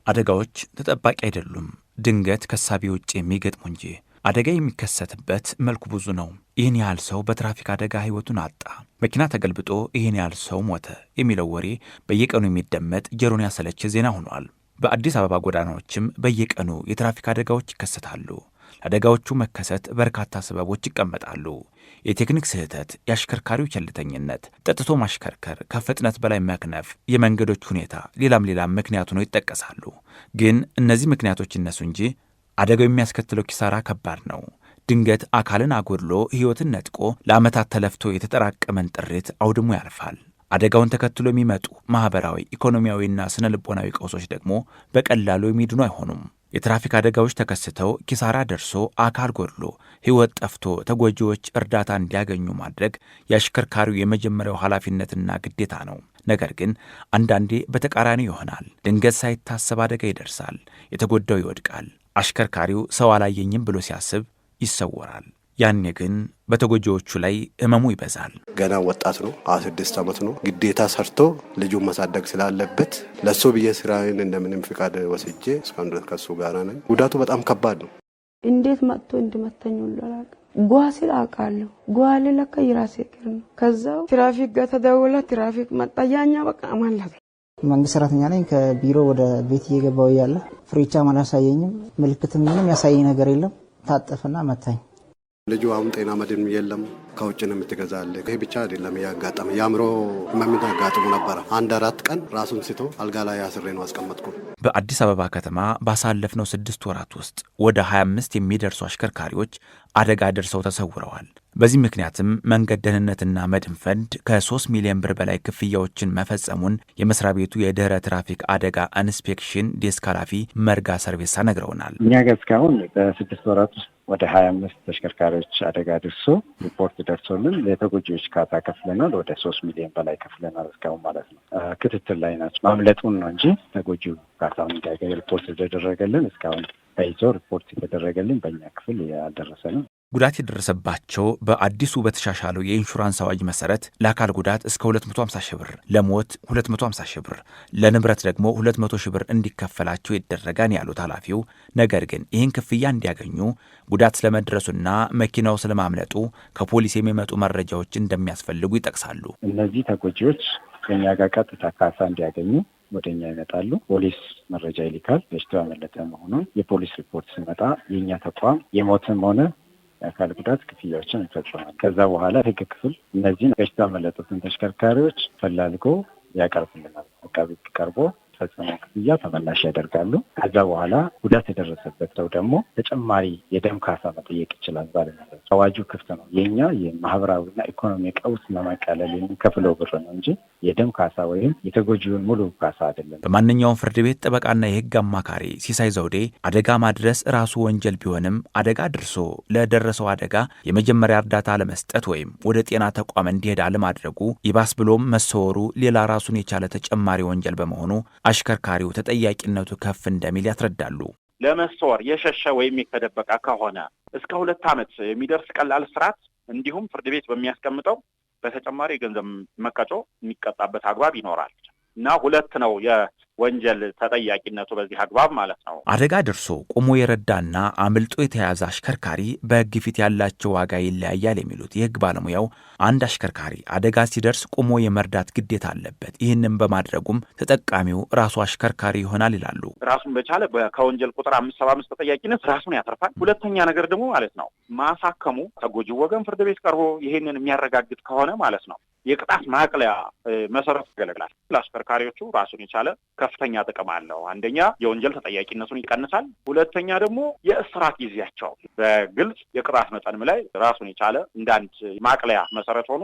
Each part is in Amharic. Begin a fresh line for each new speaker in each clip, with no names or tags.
አደጋዎች ተጠባቂ አይደሉም፣ ድንገት ከሳቢ ውጭ የሚገጥሙ እንጂ። አደጋ የሚከሰትበት መልኩ ብዙ ነው። ይህን ያህል ሰው በትራፊክ አደጋ ሕይወቱን አጣ፣ መኪና ተገልብጦ ይህን ያህል ሰው ሞተ የሚለው ወሬ በየቀኑ የሚደመጥ ጆሮን ያሰለች ዜና ሆኗል። በአዲስ አበባ ጎዳናዎችም በየቀኑ የትራፊክ አደጋዎች ይከሰታሉ። ለአደጋዎቹ መከሰት በርካታ ሰበቦች ይቀመጣሉ። የቴክኒክ ስህተት፣ የአሽከርካሪው ቸልተኝነት፣ ጠጥቶ ማሽከርከር፣ ከፍጥነት በላይ መክነፍ፣ የመንገዶች ሁኔታ፣ ሌላም ምክንያት ሆነው ይጠቀሳሉ። ግን እነዚህ ምክንያቶች ይነሱ እንጂ አደጋው የሚያስከትለው ኪሳራ ከባድ ነው። ድንገት አካልን አጎድሎ ሕይወትን ነጥቆ ለዓመታት ተለፍቶ የተጠራቀመን ጥሪት አውድሞ ያልፋል። አደጋውን ተከትሎ የሚመጡ ማኅበራዊ፣ ኢኮኖሚያዊና ስነ ልቦናዊ ቀውሶች ደግሞ በቀላሉ የሚድኑ አይሆኑም። የትራፊክ አደጋዎች ተከስተው ኪሳራ ደርሶ አካል ጎድሎ ሕይወት ጠፍቶ ተጎጂዎች እርዳታ እንዲያገኙ ማድረግ የአሽከርካሪው የመጀመሪያው ኃላፊነትና ግዴታ ነው። ነገር ግን አንዳንዴ በተቃራኒ ይሆናል። ድንገት ሳይታሰብ አደጋ ይደርሳል። የተጎዳው ይወድቃል። አሽከርካሪው ሰው አላየኝም ብሎ ሲያስብ ይሰወራል። ያኔ ግን በተጎጂዎቹ ላይ ህመሙ ይበዛል።
ገና ወጣት ነው፣ 26 ዓመት ነው። ግዴታ ሰርቶ ልጁን ማሳደግ ስላለበት ለሱ ብዬ ስራዬን እንደምንም ፍቃድ ወስጄ እስካሁን ድረስ ከሱ ጋር ነኝ። ጉዳቱ በጣም ከባድ ነው።
እንዴት መጥቶ እንድመታኝ ሁሉ አላውቅም። ጓሲል አውቃለሁ። ጓሌ ለካ የራሴ ቅር ነው። ከዛው ትራፊክ ጋር ተደውሎ ትራፊክ መጣ። ያኛ በቃ ማለት
መንግስት ሰራተኛ ነኝ። ከቢሮ ወደ ቤት እየገባው ያለ ፍሬቻ አላሳየኝም። ምልክትም ምንም ያሳየኝ ነገር የለም። ታጠፈና መታኝ።
ልጁ አሁን ጤና መድን የለም፣ ከውጭ ነው የምትገዛለ። ይሄ ብቻ አይደለም ያጋጠመ፣ የአእምሮ ህመም ያጋጥሙ ነበረ። 1-4 ቀን ራሱን ስቶ አልጋ ላይ አስሬ ነው አስቀመጥኩ።
በአዲስ አበባ ከተማ ባሳለፍነው 6 ወራት ውስጥ ወደ 25 የሚደርሱ አሽከርካሪዎች አደጋ ደርሰው ተሰውረዋል። በዚህ ምክንያትም መንገድ ደህንነትና መድን ፈንድ ከ3 ሚሊዮን ብር በላይ ክፍያዎችን መፈጸሙን የመስሪያ ቤቱ የድህረ ትራፊክ አደጋ ኢንስፔክሽን ዴስክ ኃላፊ መርጋ ሰርቬሳ ነግረውናል።
እኛ ጋር እስካሁን በ6 ወራት ውስጥ ወደ 25 ተሽከርካሪዎች አደጋ ደርሶ ሪፖርት ደርሶልን ለተጎጂዎች ካሳ ከፍለናል። ወደ 3 ሚሊዮን በላይ ከፍለናል እስካሁን ማለት ነው። ክትትል ላይ ናቸው። ማምለጡን ነው እንጂ ተጎጂው ካሳውን እንዲያገኝ ሪፖርት የተደረገልን እስካሁን ተይዞ ሪፖርት የተደረገልን በእኛ ክፍል ያልደረሰ ነው።
ጉዳት የደረሰባቸው በአዲሱ በተሻሻለው የኢንሹራንስ አዋጅ መሰረት ለአካል ጉዳት እስከ 250 ሺህ ብር፣ ለሞት 250 ሺህ ብር፣ ለንብረት ደግሞ 200 ሺህ ብር እንዲከፈላቸው ይደረጋል ያሉት ኃላፊው፣ ነገር ግን ይህን ክፍያ እንዲያገኙ ጉዳት ስለመድረሱና መኪናው ስለማምለጡ ከፖሊስ የሚመጡ መረጃዎች እንደሚያስፈልጉ ይጠቅሳሉ።
እነዚህ ተጎጂዎች ከኛ ጋር ቀጥታ ካሳ እንዲያገኙ ወደኛ ይመጣሉ። ፖሊስ መረጃ ይልካል። በሽታው ያመለጠ መሆኑን የፖሊስ ሪፖርት ሲመጣ የእኛ ተቋም የሞትም ሆነ የአካል ጉዳት ክፍያዎችን ይፈጽማል። ከዛ በኋላ ህግ ክፍል እነዚህን በሽታ ያመለጡትን ተሽከርካሪዎች ፈላልጎ ያቀርብልናል። አቃቤ ህግ ቀርቦ ፈጽመው ክፍያ ተመላሽ ያደርጋሉ። ከዛ በኋላ ጉዳት የደረሰበት ሰው ደግሞ ተጨማሪ የደም ካሳ መጠየቅ ይችላል። ባለበት አዋጁ ክፍት ነው። የኛ የማህበራዊና ኢኮኖሚ ቀውስ ለማቃለል የሚከፍለው ብር ነው እንጂ የደም ካሳ ወይም የተጎጂውን ሙሉ ካሳ አይደለም።
በማንኛውም ፍርድ ቤት ጠበቃና የህግ አማካሪ ሲሳይ ዘውዴ አደጋ ማድረስ ራሱ ወንጀል ቢሆንም አደጋ ደርሶ ለደረሰው አደጋ የመጀመሪያ እርዳታ ለመስጠት ወይም ወደ ጤና ተቋም እንዲሄድ አለማድረጉ ይባስ ብሎም መሰወሩ ሌላ ራሱን የቻለ ተጨማሪ ወንጀል በመሆኑ አሽከርካሪው ተጠያቂነቱ ከፍ እንደሚል ያስረዳሉ።
ለመሰወር የሸሸ ወይም የተደበቀ ከሆነ እስከ 2 ዓመት የሚደርስ ቀላል እስራት እንዲሁም ፍርድ ቤት በሚያስቀምጠው በተጨማሪ የገንዘብ መቀጮ የሚቀጣበት አግባብ ይኖራል እና 2 ነው የወንጀል ተጠያቂነቱ በዚህ አግባብ ማለት ነው።
አደጋ ደርሶ ቆሞ የረዳና አምልጦ የተያዘ አሽከርካሪ በሕግ ፊት ያላቸው ዋጋ ይለያያል የሚሉት የሕግ ባለሙያው አንድ አሽከርካሪ አደጋ ሲደርስ ቆሞ የመርዳት ግዴታ አለበት። ይህንን በማድረጉም ተጠቃሚው ራሱ አሽከርካሪ ይሆናል ይላሉ።
ራሱን በቻለ ከወንጀል ቁጥር 575 ተጠያቂነት ራሱን ያተርፋል። ሁለተኛ ነገር ደግሞ ማለት ነው ማሳከሙ ተጎጂው ወገን ፍርድ ቤት ቀርቦ ይሄንን የሚያረጋግጥ ከሆነ ማለት ነው የቅጣት ማቅለያ መሰረት ያገለግላል። ለአሽከርካሪዎቹ ራሱን የቻለ ከፍተኛ ጥቅም አለው። አንደኛ የወንጀል ተጠያቂነቱን ይቀንሳል። ሁለተኛ ደግሞ የእስራት ጊዜያቸው በግልጽ የቅጣት መጠንም ላይ ራሱን የቻለ እንዳንድ ማቅለያ መሰረት ሆኖ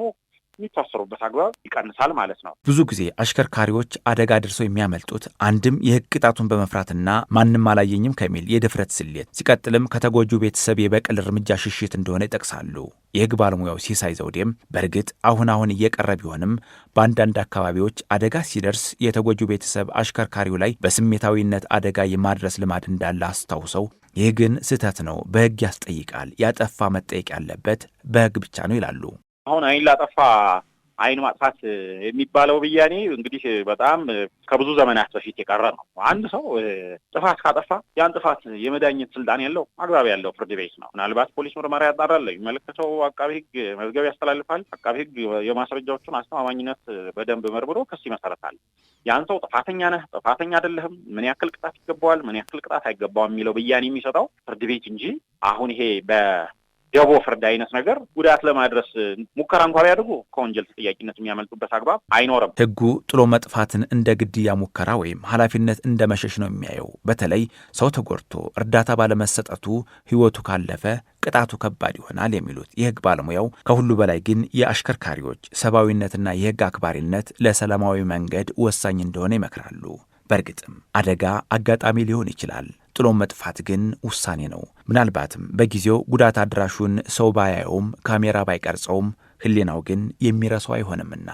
የሚታሰሩበት አግባብ ይቀንሳል ማለት ነው።
ብዙ ጊዜ አሽከርካሪዎች አደጋ ደርሰው የሚያመልጡት አንድም የሕግ ቅጣቱን በመፍራትና ማንም አላየኝም ከሚል የድፍረት ስሌት፣ ሲቀጥልም ከተጎጂው ቤተሰብ የበቀል እርምጃ ሽሽት እንደሆነ ይጠቅሳሉ። የሕግ ባለሙያው ሲሳይ ዘውዴም በእርግጥ አሁን እየቀረ ቢሆንም በአንዳንድ አካባቢዎች አደጋ ሲደርስ የተጎጂው ቤተሰብ አሽከርካሪው ላይ በስሜታዊነት አደጋ የማድረስ ልማድ እንዳለ አስታውሰው ይህ ግን ስህተት ነው፣ በሕግ ያስጠይቃል፣ ያጠፋ መጠየቅ ያለበት በሕግ ብቻ ነው ይላሉ።
አሁን አይን ላጠፋ አይን ማጥፋት የሚባለው ብያኔ እንግዲህ በጣም ከብዙ ዘመናት በፊት የቀረ ነው። አንድ ሰው ጥፋት ካጠፋ ያን ጥፋት የመዳኘት ስልጣን ያለው አግባብ ያለው ፍርድ ቤት ነው። ምናልባት ፖሊስ ምርመራ ያጣራል፣ የሚመለከተው አቃቤ ሕግ መዝገብ ያስተላልፋል። አቃቤ ሕግ የማስረጃዎቹን አስተማማኝነት በደንብ መርምሮ ክስ ይመሰረታል። ያን ሰው ጥፋተኛ ነህ፣ ጥፋተኛ አይደለህም፣ ምን ያክል ቅጣት ይገባዋል፣ ምን ያክል ቅጣት አይገባውም የሚለው ብያኔ የሚሰጠው ፍርድ ቤት እንጂ አሁን ይሄ በደቦ ፍርድ አይነት ነገር ጉዳት ለማድረስ ሙከራ እንኳን ቢያደርጉ ከወንጀል ተጠያቂነት የሚያመልጡበት አግባብ አይኖርም።
ሕጉ ጥሎ መጥፋትን እንደ ግድያ ሙከራ ወይም ኃላፊነት እንደ መሸሽ ነው የሚያየው። በተለይ ሰው ተጎድቶ እርዳታ ባለመሰጠቱ ሕይወቱ ካለፈ ቅጣቱ ከባድ ይሆናል የሚሉት የሕግ ባለሙያው፣ ከሁሉ በላይ ግን የአሽከርካሪዎች ሰብአዊነትና የሕግ አክባሪነት ለሰላማዊ መንገድ ወሳኝ እንደሆነ ይመክራሉ። በእርግጥም አደጋ አጋጣሚ ሊሆን ይችላል። ጥሎ መጥፋት ግን ውሳኔ ነው። ምናልባትም በጊዜው ጉዳት አድራሹን ሰው ባያየውም፣ ካሜራ ባይቀርጸውም፣ ሕሊናው ግን የሚረሳው አይሆንምና